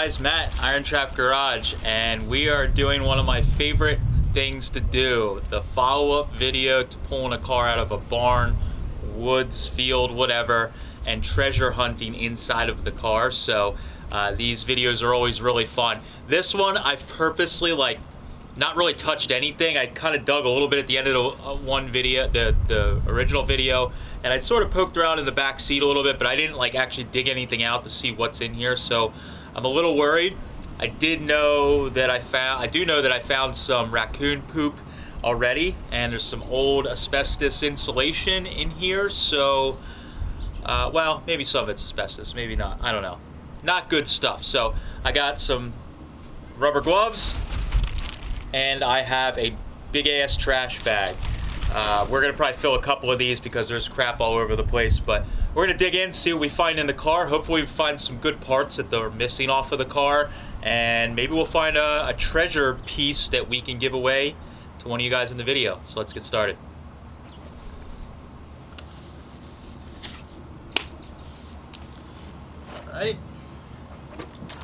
guys, Matt, Irontrap Garage, and we are doing one of my favorite things to do, the follow-up video to pulling a car out of a barn, woods, field, whatever, and treasure hunting inside of the car. So these videos are always really fun. This one I've purposely not really touched anything. I kind of dug a little bit at the end of the one video, the original video, and I sort of poked around in the back seat a little bit, but I didn't actually dig anything out to see what's in here. So I'm a little worried. I do know that I found some raccoon poop already, and there's some old asbestos insulation in here. So, well, maybe some of it's asbestos, maybe not. I don't know. Not good stuff. So I got some rubber gloves, and I have a big ass trash bag. We're gonna probably fill a couple of these because there's crap all over the place, but we're gonna dig in, see what we find in the car. Hopefully we find some good parts that are missing off of the car, and maybe we'll find a treasure piece that we can give away to one of you guys in the video. So let's get started.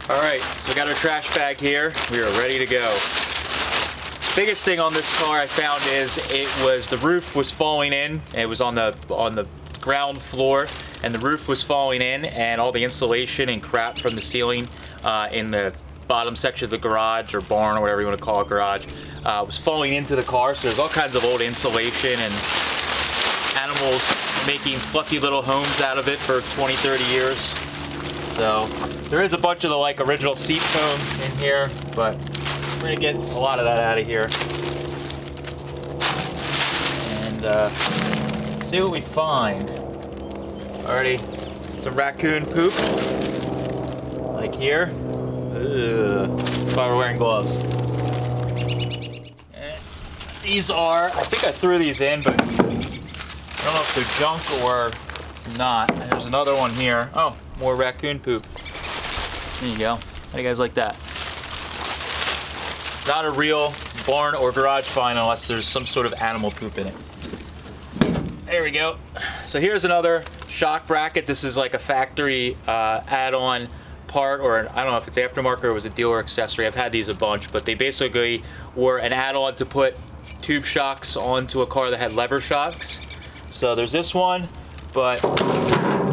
All right, so we got our trash bag here. We are ready to go. Biggest thing on this car I found is the roof was falling in. It was on the ground floor, and the roof was falling in, and all the insulation and crap from the ceiling in the bottom section of the garage or barn or whatever you want to call it, garage, was falling into the car. So there's all kinds of old insulation and animals making fluffy little homes out of it for 20-30 years. So there is a bunch of the original seat foam in here, but we're gonna get a lot of that out of here and see what we find. Already some raccoon poop, like here. Ugh. That's why we're wearing gloves. And these are, I think I threw these in, but I don't know if they're junk or not. And there's another one here. Oh, more raccoon poop. There you go. How do you guys like that? Not a real barn or garage find unless there's some sort of animal poop in it. There we go. So here's another shock bracket. This is like a factory add-on part, or I don't know if it's aftermarket or it was a dealer accessory. I've had these a bunch, but they basically were an add-on to put tube shocks onto a car that had lever shocks. So there's this one, but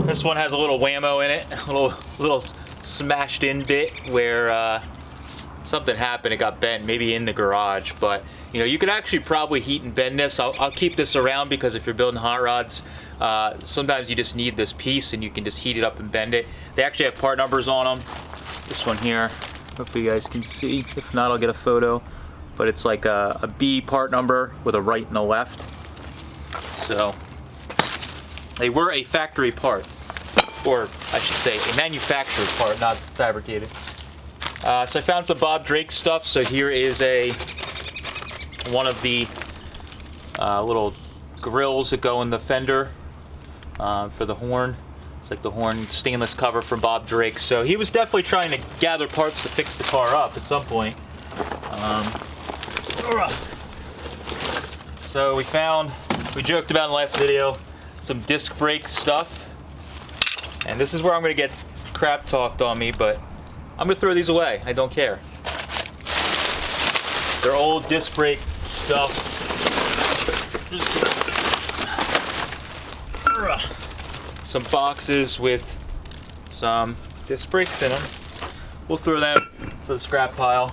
this one has a little whammo in it, a little smashed in bit where something happened. It got bent, maybe in the garage, but you could actually probably heat and bend this. I'll keep this around because if you're building hot rods, sometimes you just need this piece and you can just heat it up and bend it. They actually have part numbers on them. This one here, hopefully you guys can see. If not, I'll get a photo. But it's like a B part number with a right and a left. So they were a factory part, or I should say a manufactured part, not fabricated. So I found some Bob Drake stuff. So here is one of the little grills that go in the fender for the horn. It's like the horn stainless cover from Bob Drake. So he was definitely trying to gather parts to fix the car up at some point. So we joked about in the last video, some disc brake stuff. And this is where I'm going to get crap talked on me, but I'm going to throw these away. I don't care. They're old disc brake stuff. Some boxes with some disc brakes in them. We'll throw them for the scrap pile.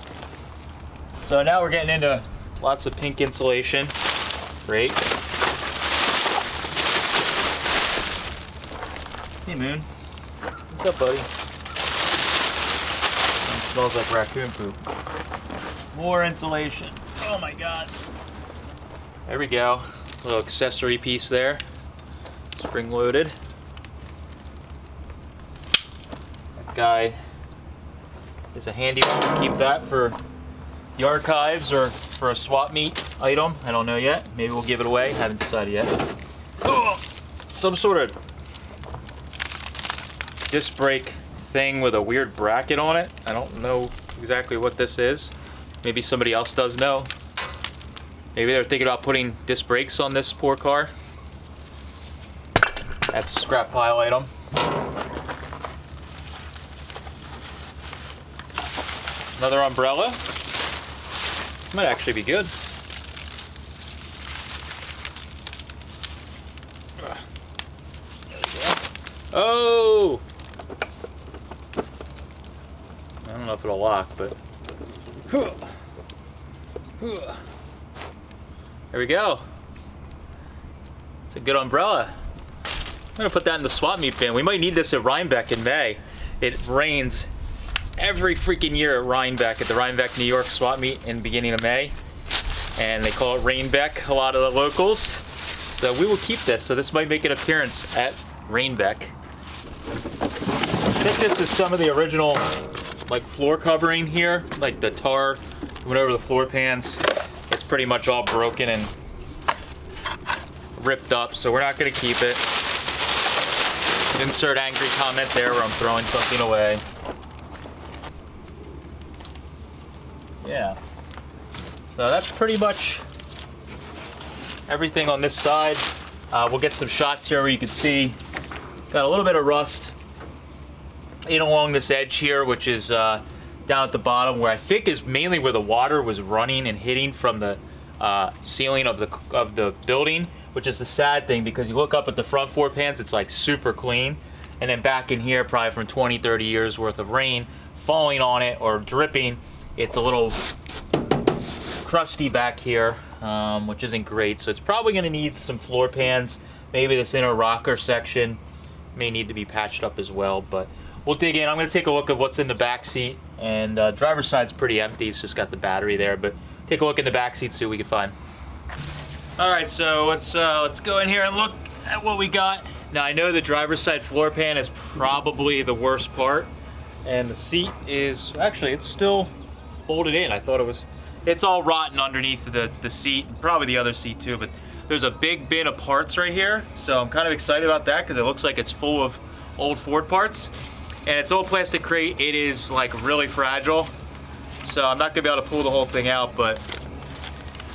So now we're getting into lots of pink insulation. Great. Hey, Moon. What's up, buddy? It smells like raccoon poop. More insulation. Oh my god. There we go. Little accessory piece there. Spring loaded. That guy is a handy one to keep that for the archives or for a swap meet item. I don't know yet. Maybe we'll give it away. Haven't decided yet. Oh, some sort of disc brake thing with a weird bracket on it. I don't know exactly what this is. Maybe somebody else does know. Maybe they're thinking about putting disc brakes on this poor car. That's a scrap pile item. Another umbrella. Might actually be good. There we go. Oh! I don't know if it'll lock, but... There we go. It's a good umbrella. I'm gonna put that in the swap meet bin. We might need this at Rhinebeck in May. It rains every freaking year at Rhinebeck, at the Rhinebeck, New York swap meet in the beginning of May. And they call it Rainbeck, a lot of the locals. So we will keep this. So this might make an appearance at Rainbeck. I think this is some of the original like floor covering here, like the tar went over the floor pans. It's pretty much all broken and ripped up, so we're not going to keep it. Insert angry comment there where I'm throwing something away. Yeah. So that's pretty much everything on this side. We'll get some shots here where you can see got a little bit of rust in along this edge here, which is down at the bottom, where I think is mainly where the water was running and hitting from the ceiling of the building, which is the sad thing, because you look up at the front floor pans, it's like super clean, and then back in here, probably from 20-30 years worth of rain falling on it or dripping, it's a little crusty back here, which isn't great. So it's probably going to need some floor pans. Maybe this inner rocker section may need to be patched up as well, but we'll dig in. I'm going to take a look at what's in the back seat, and driver's side's pretty empty. It's just got the battery there, but take a look in the back seat, see what we can find. All right, so let's go in here and look at what we got. Now I know the driver's side floor pan is probably the worst part, and the seat is actually, it's still bolted in. I thought it was, it's all rotten underneath the seat, probably the other seat too, but there's a big bin of parts right here, so I'm kind of excited about that because it looks like it's full of old Ford parts, and it's old plastic crate. It is like really fragile, so I'm not gonna be able to pull the whole thing out, but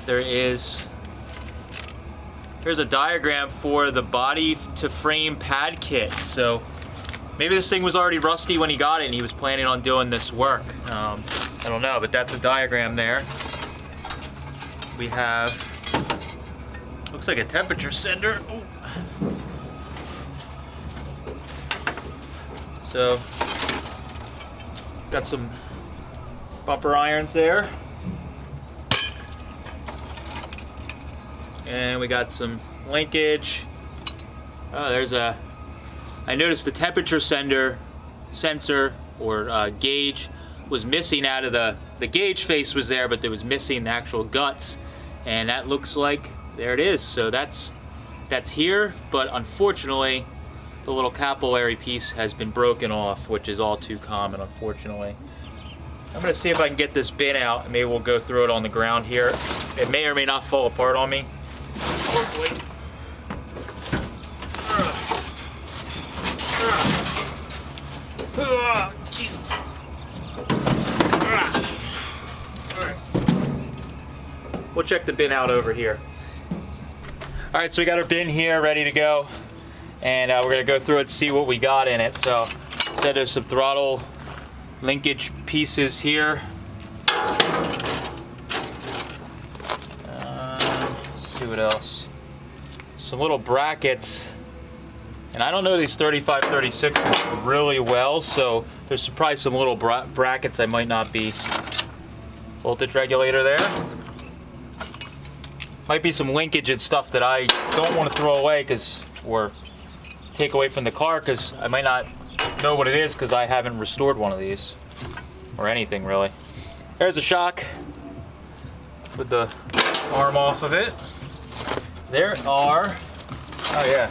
there's a diagram for the body to frame pad kit. So maybe this thing was already rusty when he got it and he was planning on doing this work. I don't know, but that's a diagram there. We have, looks like a temperature sender. Ooh. So, got some bumper irons there. And we got some linkage. Oh, there's a, I noticed the temperature sensor or gauge was missing out of the gauge face was there, but there was missing the actual guts. And that looks like, there it is. So that's here, but unfortunately, the little capillary piece has been broken off, which is all too common, unfortunately. I'm gonna see if I can get this bin out, and maybe we'll go through it on the ground here. It may or may not fall apart on me. Hopefully. Jesus. We'll check the bin out over here. All right, so we got our bin here ready to go, and we're gonna go through it and see what we got in it. So there's some throttle linkage pieces here. Let's see what else. Some little brackets, and I don't know these 3536s really well, so there's probably some little brackets I might not be. Voltage regulator there. Might be some linkage and stuff that I don't want to throw away or take away from the car, because I might not know what it is because I haven't restored one of these or anything really. There's a shock with the arm off of it. There are, oh yeah,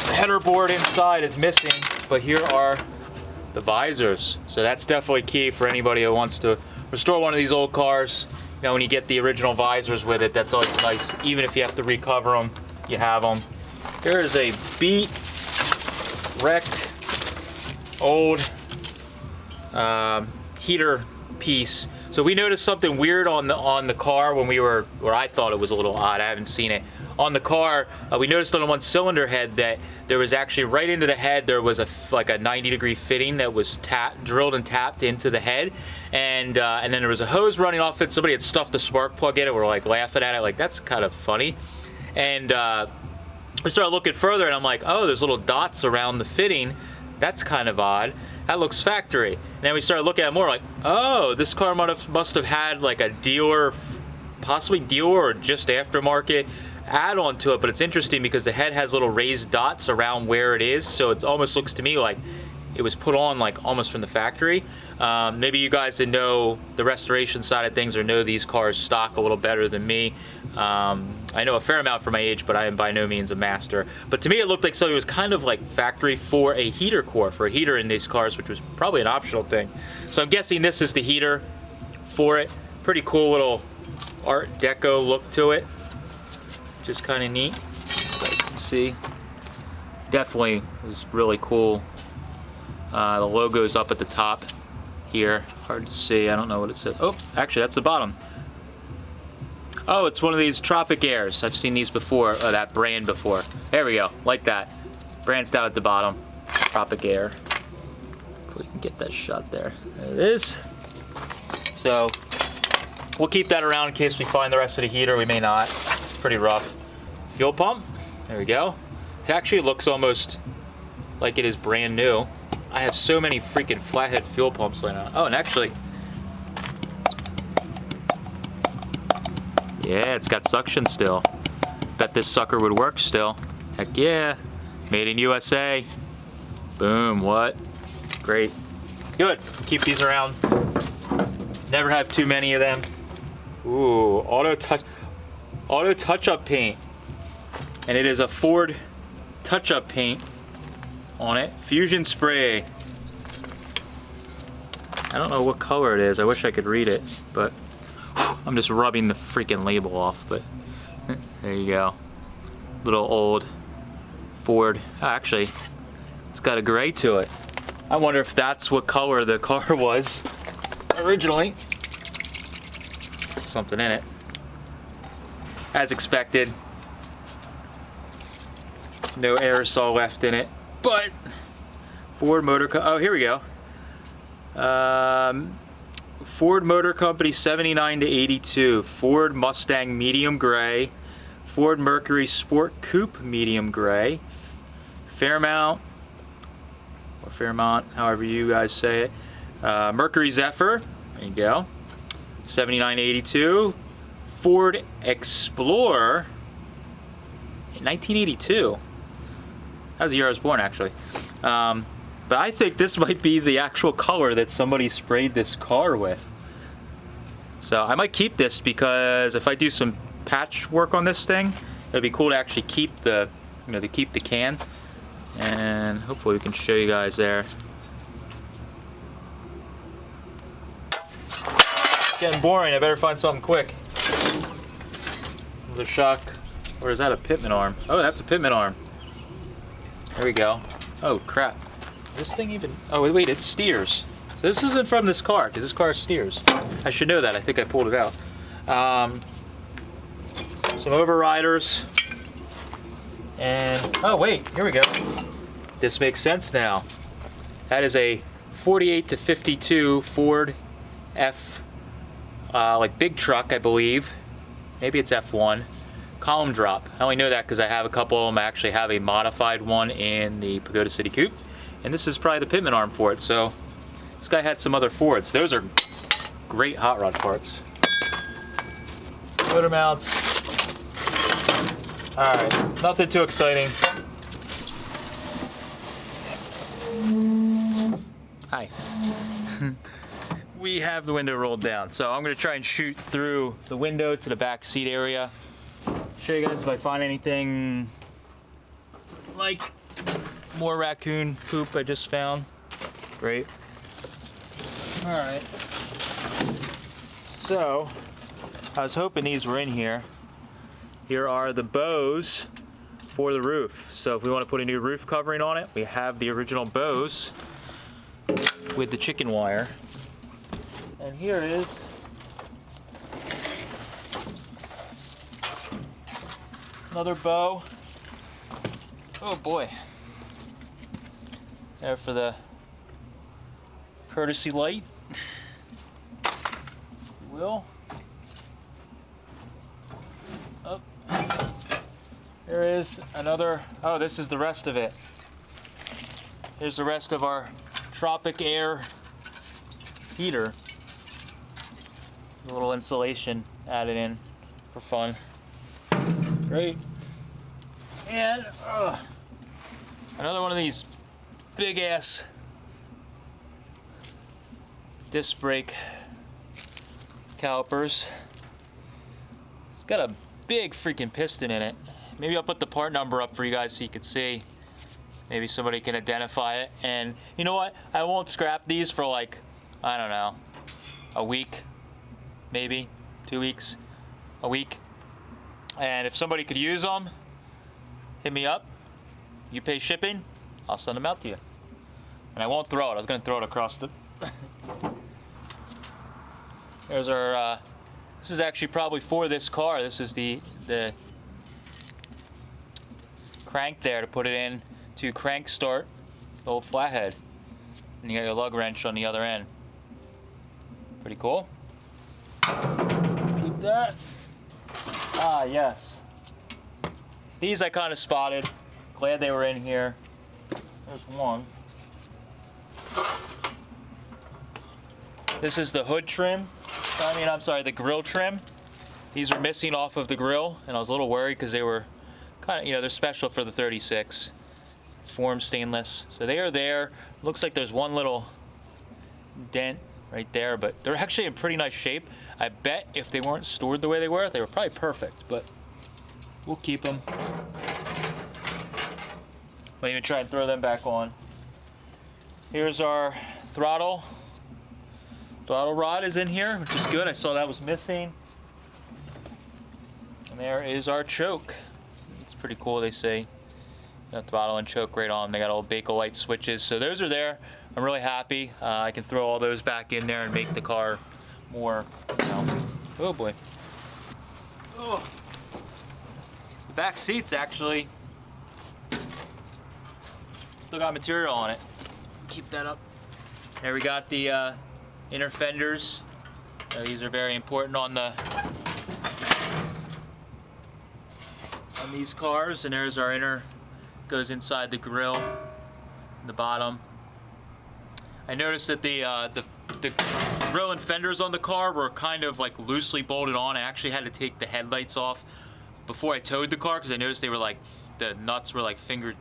the header board inside is missing, but here are the visors. So that's definitely key for anybody who wants to restore one of these old cars. You know, when you get the original visors with it, that's always nice. Even if you have to recover them, you have them. There is a beat, wrecked, old heater piece. So we noticed something weird on the car when we were, or I thought it was a little odd. I haven't seen it. On the car, we noticed on the one cylinder head that there was actually right into the head, there was like a 90-degree fitting that was drilled and tapped into the head. And then there was a hose running off it. Somebody had stuffed a spark plug in it. We're like laughing at it, like that's kind of funny. And we started looking further and I'm like, oh, there's little dots around the fitting. That's kind of odd. That looks factory. And then we started looking at it more like, oh, this car must have had like a dealer, possibly dealer or just aftermarket add-on to it. But it's interesting because the head has little raised dots around where it is. So it almost looks to me like it was put on like almost from the factory. Maybe you guys that know the restoration side of things or know these cars stock a little better than me. I know a fair amount for my age, but I am by no means a master. But to me, it looked like something was kind of like factory for a heater core, for a heater in these cars, which was probably an optional thing. So I'm guessing this is the heater for it. Pretty cool little Art Deco look to it. Just kind of neat. You guys can see. Definitely was really cool. The logo's up at the top here. Hard to see. I don't know what it says. Oh, actually, that's the bottom. Oh, it's one of these Tropic Airs. I've seen these before, that brand before. There we go, like that. Brand's down at the bottom. Tropic Air. If we can get that shot there. There it is. So, we'll keep that around in case we find the rest of the heater. We may not. Pretty rough. Fuel pump. There we go. It actually looks almost like it is brand new. I have so many freaking flathead fuel pumps laying out. Oh, and actually, yeah, it's got suction still. Bet this sucker would work still. Heck yeah. Made in USA. Boom, what? Great. Good. Keep these around. Never have too many of them. Ooh, auto touch-up paint. And it is a Ford touch-up paint on it. Fusion spray. I don't know what color it is. I wish I could read it, but I'm just rubbing the freaking label off, but there you go. Little old Ford. Oh, actually, it's got a gray to it. I wonder if that's what color the car was originally. Something in it. As expected. No aerosol left in it, but Ford Motor oh, here we go. Ford Motor Company 79 to 82, Ford Mustang medium gray, Ford Mercury Sport Coupe medium gray, Fairmont, or Fairmont, however you guys say it, Mercury Zephyr, there you go, 79 to 82, Ford Explorer, in 1982. That was the year I was born, actually. But I think this might be the actual color that somebody sprayed this car with. So I might keep this because if I do some patch work on this thing, it'd be cool to actually keep the, to keep the can. And hopefully we can show you guys there. It's getting boring. I better find something quick. Another shock. Or is that a pitman arm? Oh, that's a pitman arm. There we go. Oh crap. Is this thing even... Oh wait, it steers. So this isn't from this car, because this car steers. I should know that. I think I pulled it out. Some overriders. And... Oh wait, here we go. This makes sense now. That is a 48 to 52 Ford F... like big truck, I believe. Maybe it's F1. Column drop. I only know that because I have a couple of them. I actually have a modified one in the Pagoda City Coupe. And this is probably the pitman arm for it. So this guy had some other Fords. Those are great hot rod parts. Motor mounts. Alright, nothing too exciting. Hi. We have the window rolled down. So I'm going to try and shoot through the window to the back seat area. Show you guys if I find anything like more raccoon poop I just found. Great. Alright. So, I was hoping these were in here. Here are the bows for the roof. So if we want to put a new roof covering on it, we have the original bows with the chicken wire. And here is another bow. Oh boy. There for the courtesy light, if you will. Oh. There is another, oh, this is the rest of it. Here's the rest of our Tropic Air heater. A little insulation added in for fun. Great. And another one of these big ass disc brake calipers. It's got a big freaking piston in it. Maybe I'll put the part number up for you guys so you can see. Maybe somebody can identify it. And you know what? I won't scrap these for like, I don't know, a week, maybe 2 weeks, a week. And if somebody could use them, hit me up. You pay shipping, I'll send them out to you. And I won't throw it. I was going to throw it across the... There's our... this is actually probably for this car. This is the crank there to put it in to crank start the old flathead. And you got your lug wrench on the other end. Pretty cool. Keep that. Ah, yes. These I kind of spotted. Glad they were in here. There's one. This is the hood trim. I'm sorry, the grill trim. These are missing off of the grill, and I was a little worried because they were kind of, they're special for the 36. Form stainless. So they are there. Looks like there's one little dent right there, but they're actually in pretty nice shape. I bet if they weren't stored the way they were probably perfect, but we'll keep them. Might even try and throw them back on. Here's our throttle. Throttle rod is in here, which is good. I saw that was missing. And there is our choke. It's pretty cool, they say. Throttle and choke right on. They got all Bakelite switches. So those are there. I'm really happy. I can throw all those back in there and make the car more, oh boy. Oh. The back seats actually still got material on it. Keep that up. There we got the inner fenders. These are very important on these cars. And there's our inner, goes inside the grill, the bottom. I noticed that the grill and fenders on the car were kind of like loosely bolted on. I actually had to take the headlights off before I towed the car because I noticed they were like, the nuts were like finger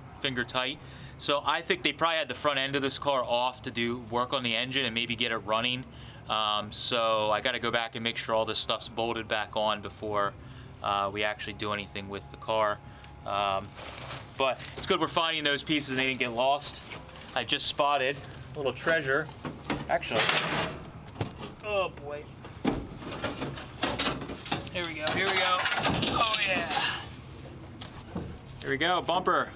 tight. So I think they probably had the front end of this car off to do work on the engine and maybe get it running. So I got to go back and make sure all this stuff's bolted back on before we actually do anything with the car. But it's good we're finding those pieces and they didn't get lost. I just spotted a little treasure. Actually, oh boy. Here we go, here we go. Oh yeah. Here we go, bumper.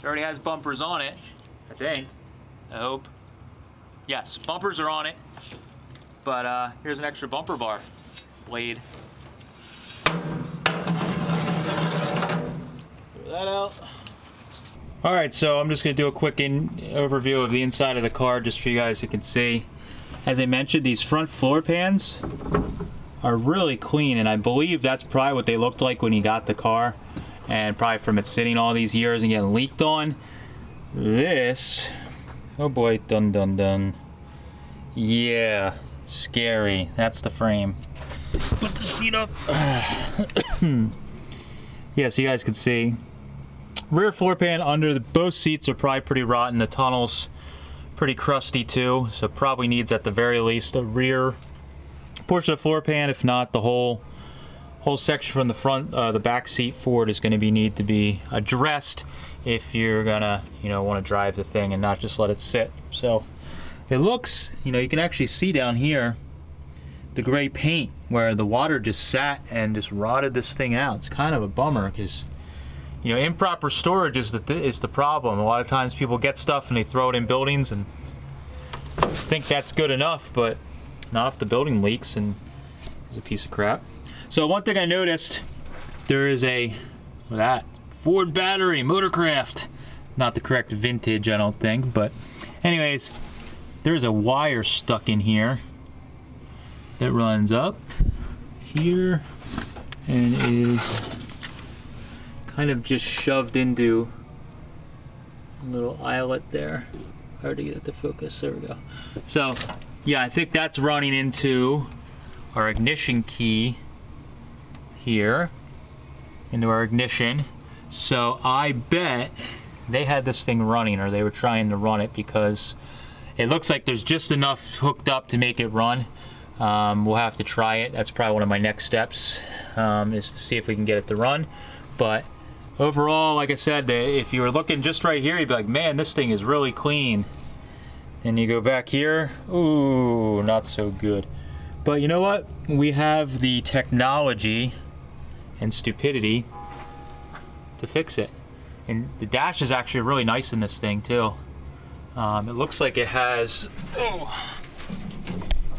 It already has bumpers on it, I think. I hope. Yes, bumpers are on it. But here's an extra bumper bar blade. That out. All right, so I'm just gonna do a quick overview of the inside of the car just for you guys who can see. As I mentioned, these front floor pans are really clean, and I believe that's probably what they looked like when you got the car, and probably from it sitting all these years and getting leaked on. This, oh boy, dun dun dun. Yeah, scary. That's the frame. Put the seat up. Yeah, so you guys can see. Rear floor pan under both seats are probably pretty rotten. The tunnel's pretty crusty too, so probably needs at the very least a rear portion of floor pan. If not, the whole section from the front, the back seat forward is going to need to be addressed if you're gonna, want to drive the thing and not just let it sit. So it looks, you can actually see down here the gray paint where the water just sat and just rotted this thing out. It's kind of a bummer because improper storage is the problem. A lot of times people get stuff and they throw it in buildings and think that's good enough, but not if the building leaks and is a piece of crap. So one thing I noticed, there is a Ford battery, Motorcraft. Not the correct vintage, I don't think, but anyways, there's a wire stuck in here that runs up here and is kind of just shoved into a little eyelet there. Hard to get it to focus, there we go. So yeah, I think that's running into our ignition key here, into our ignition. So I bet they had this thing running, or they were trying to run it, because it looks like there's just enough hooked up to make it run. We'll have to try it. That's probably one of my next steps, is to see if we can get it to run. But overall, like I said, if you were looking just right here, you'd be like, man, this thing is really clean. And you go back here, ooh, not so good. But you know what? We have the technology and stupidity to fix it. And the dash is actually really nice in this thing too. It looks like it has,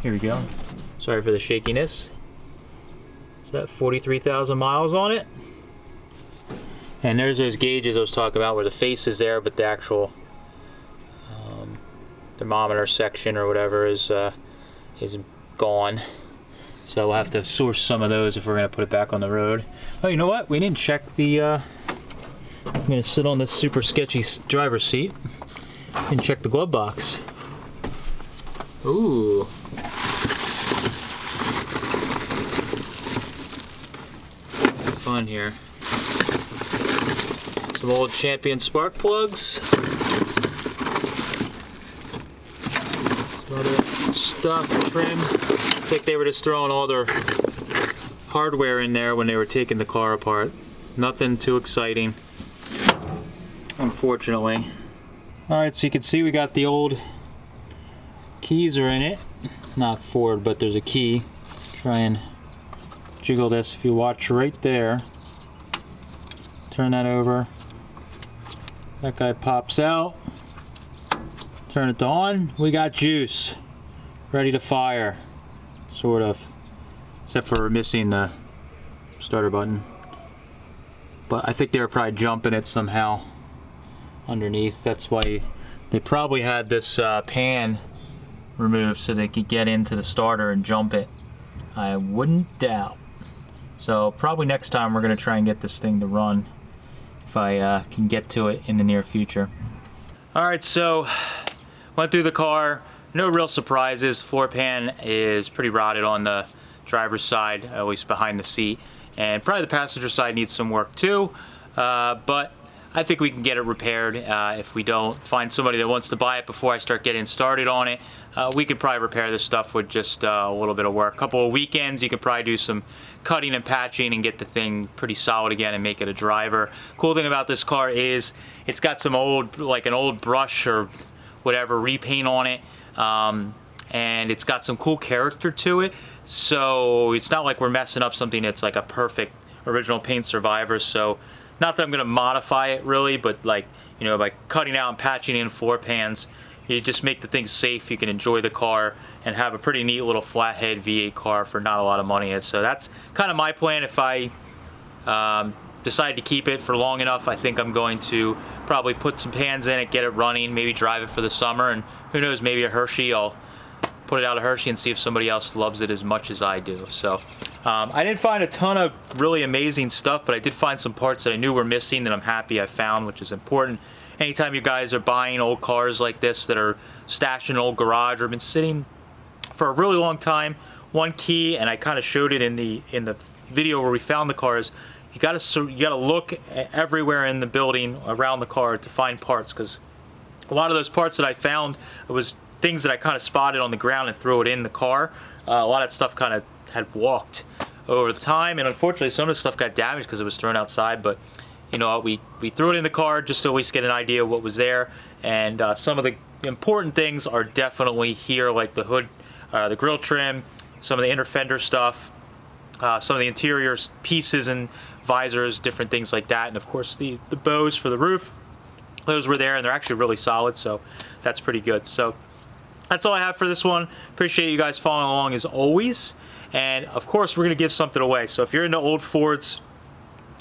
here we go. Sorry for the shakiness. Is that 43,000 miles on it? And there's those gauges I was talking about where the face is there, but the actual thermometer section or whatever is gone. So we'll have to source some of those if we're gonna put it back on the road. Oh, you know what? We didn't check the, I'm gonna sit on this super sketchy driver's seat and check the glove box. Ooh. Fun here. Some old Champion spark plugs. Other stuff, trim. Looks like they were just throwing all their hardware in there when they were taking the car apart. Nothing too exciting, unfortunately. Alright, so you can see we got the old keys are in it. Not Ford, but there's a key. Try and jiggle this. If you watch right there, turn that over. That guy pops out. Turn it on. We got juice. Ready to fire. Sort of. Except for missing the starter button. But I think they were probably jumping it somehow underneath. That's why they probably had this pan removed so they could get into the starter and jump it. I wouldn't doubt. So probably next time we're going to try and get this thing to run, if I can get to it in the near future. Alright, so went through the car. No real surprises. Floor pan is pretty rotted on the driver's side, at least behind the seat. And probably the passenger side needs some work too. But I think we can get it repaired. If we don't find somebody that wants to buy it before I start getting started on it, we could probably repair this stuff with just a little bit of work. A couple of weekends, you could probably do some cutting and patching and get the thing pretty solid again and make it a driver. Cool thing about this car is it's got some old, like an old brush or whatever repaint on it. And it's got some cool character to it. So it's not like we're messing up something that's like a perfect original paint survivor. So not that I'm going to modify it really, but like, you know, by cutting out and patching in floor pans, you just make the thing safe. You can enjoy the car and have a pretty neat little flathead V8 car for not a lot of money. So that's kind of my plan. If I decide to keep it for long enough, I think I'm going to probably put some pans in it, get it running, maybe drive it for the summer, and who knows, maybe a Hershey. I'll put it out of Hershey and see if somebody else loves it as much as I do. So I didn't find a ton of really amazing stuff, but I did find some parts that I knew were missing that I'm happy I found, which is important. Anytime you guys are buying old cars like this that are stashed in an old garage or have been sitting for a really long time, one key, and I kind of showed it in the video where we found the cars, you gotta look everywhere in the building around the car to find parts, because a lot of those parts that I found, it was things that I kind of spotted on the ground and threw it in the car. A lot of that stuff kind of had walked over the time, and unfortunately some of the stuff got damaged because it was thrown outside. But you know, we threw it in the car just to at least get an idea of what was there. And some of the important things are definitely here, like the hood, the grill trim, some of the inner fender stuff, some of the interior pieces and visors, different things like that, and of course the bows for the roof. Those were there, and they're actually really solid, so that's pretty good. So that's all I have for this one. Appreciate you guys following along as always. And of course, we're gonna give something away. So if you're into old Fords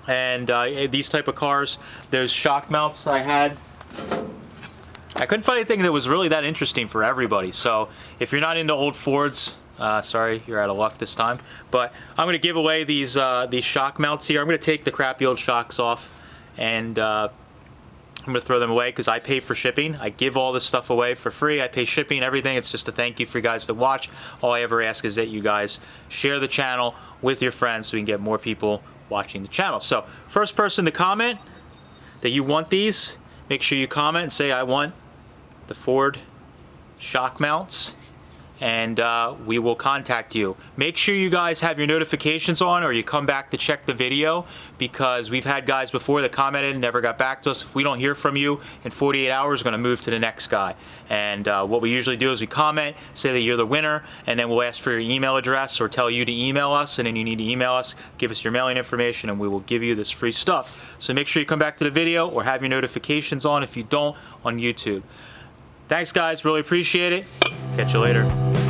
and these type of cars, those shock mounts I had, I couldn't find anything that was really that interesting for everybody. So if you're not into old Fords, sorry, you're out of luck this time. But I'm gonna give away these shock mounts here. I'm gonna take the crappy old shocks off, and I'm gonna throw them away because I pay for shipping. I give all this stuff away for free. I pay shipping, everything. It's just a thank you for you guys to watch. All I ever ask is that you guys share the channel with your friends so we can get more people watching the channel. So first person to comment that you want these, make sure you comment and say I want the Ford shock mounts, and we will contact you. Make sure you guys have your notifications on, or you come back to check the video, because we've had guys before that commented and never got back to us. If we don't hear from you in 48 hours, we're going to move to the next guy. And what we usually do is we comment, say that you're the winner, and then we'll ask for your email address or tell you to email us, and then you need to email us, give us your mailing information, and we will give you this free stuff. So make sure you come back to the video or have your notifications on if you don't on YouTube. Thanks guys, really appreciate it. Catch you later.